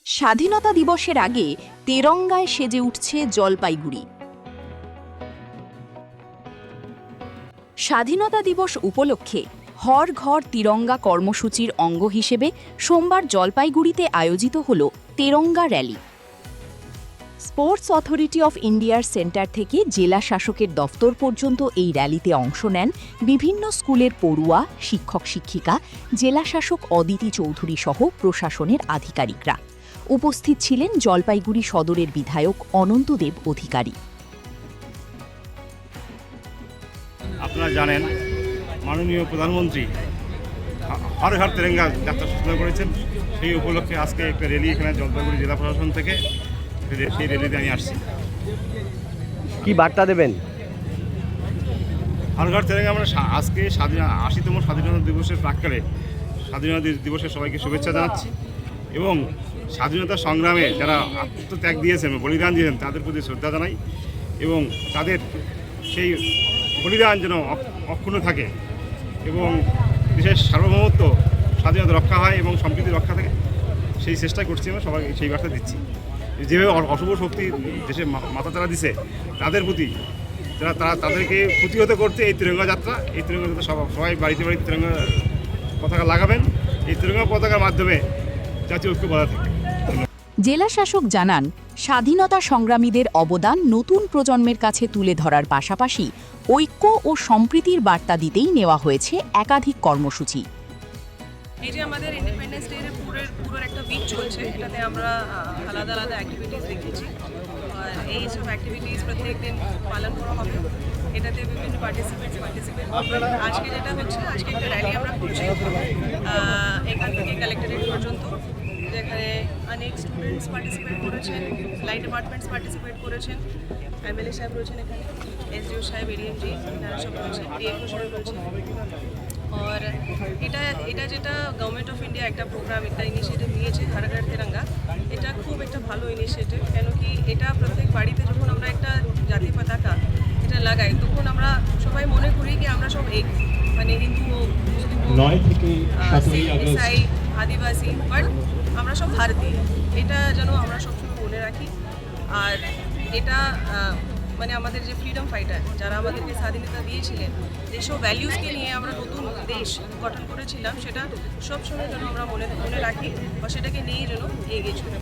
স্বাধীনতা দিবসের আগে তেরঙ্গায় সেজে উঠছে জলপাইগুড়ি। স্বাধীনতা দিবস উপলক্ষে হর ঘর তিরঙ্গা কর্মসূচির অঙ্গ হিসেবে সোমবার জলপাইগুড়িতে আয়োজিত হল তেরঙ্গা র্যালি। স্পোর্টস অথরিটি অফ ইন্ডিয়ার সেন্টার থেকে জেলা শাসকের দফতর পর্যন্ত এই র্যালিতে অংশ নেন বিভিন্ন স্কুলের পড়ুয়া, শিক্ষক শিক্ষিকা, জেলা শাসক অদিতি চৌধুরী সহ প্রশাসনের আধিকারিকরা। উপস্থিত ছিলেন জলপাইগুড়ি সদরের বিধায়ক অনন্তদেব অধিকারী। আপনারা জানেন মাননীয় প্রধানমন্ত্রী হর ঘর তিরঙ্গা যাত্রা সূচনা করেছেন। সেই উপলক্ষে আজকে একটা র্যালি এখানে জলপাইগুড়ি জেলা প্রশাসন থেকে সেই র্যালিতে আমি আসছি। কি বার্তা দেবেন? হর ঘর তিরঙ্গা আমরা আজকে ৮০তম স্বাধীনতা দিবসের প্রাক্কালে স্বাধীনতা দিবসের সবাইকে শুভেচ্ছা জানাচ্ছি এবং স্বাধীনতা সংগ্রামে যারা আত্মত্যাগ দিয়েছেন, বলিদান দিয়েছেন, তাদের প্রতি শ্রদ্ধা জানাই এবং তাদের সেই বলিদান যেন অক্ষুণ্ণ থাকে এবং দেশের সার্বভৌমত্ব স্বাধীনতা রক্ষা হয় এবং সম্প্রীতি রক্ষা থাকে, সেই চেষ্টা করছি। আমরা সবাই সেই বার্তা দিচ্ছি। যেভাবে অশুভ শক্তি দেশে মাথা চারা দিছে, তাদের প্রতি তাদেরকে প্রতিহত করতে এই তিরঙ্গা যাত্রা সবাই বাড়িতে বাড়িতে তিরঙ্গা পতাকা লাগাবেন। এই তিরঙ্গা পতাকার মাধ্যমে জাতীয় ঐক্য বজায় থাকে। জেলা শাসক জানান, স্বাধীনতা সংগ্রামীদের অবদান নতুন প্রজন্মের কাছে তুলে ধরার পাশাপাশি ঐক্য ও সম্প্রীতির বার্তা দিতেই নেওয়া হয়েছে একাধিক কর্মসূচি। এই যে আমাদের ইন্ডিপেন্ডেন্স ডে পুরো একটা উইক চলছে, এটাতে আমরা আলাদা আলাদা অ্যাক্টিভিটিস রেখেছি আর এই সব অ্যাক্টিভিটিস প্রত্যেক দিন পালন করা হবে। এটাতে বিভিন্ন পার্টিসিপেট করবে। আজকে যেটা হচ্ছে, আজকে একটা র্যালি আমরা করছি এখান থেকে কালেক্টরেট পর্যন্ত, যেখানে অনেক স্টুডেন্টস পার্টিসিপেট করেছেন, লাইট ডিপার্টমেন্টস পার্টিসিপেট করেছেন, এমএলএ সাহেব রয়েছেন এখানে, এসডিও সাহেব, এডিএমজি, তারা সব রয়েছেন, ডিএফও সাহেব রয়েছেন। আর এটা যেটা গভর্নমেন্ট অফ ইন্ডিয়া একটা প্রোগ্রাম, একটা ইনিশিয়েটিভ নিয়েছে হর ঘর তিরঙ্গা, এটা খুব একটা ভালো ইনিশিয়েটিভ। কেন কি এটা প্রত্যেক বাড়িতে যখন আমরা একটা জাতীয় পতাকা এটা লাগাই, তখন আমরা সবাই মনে করি কি আমরা সব এক, মানে হিন্দু হোক, মুসলিম হোক, শিখ, ইসাই, আদিবাসী, বাট আমরা সব ভারতীয়। এটা যেন আমরা সবসময় মনে রাখি। আর এটা মানে আমাদের যে ফ্রিডম ফাইটার যারা আমাদেরকে স্বাধীনতা দিয়েছিলেন, যেসব ভ্যালিউসকে নিয়ে আমরা নতুন দেশ গঠন করেছিলাম, সেটা সবসময় যেন আমরা মনে রাখি বা সেটাকে নিয়ে যেন এগিয়ে চলি।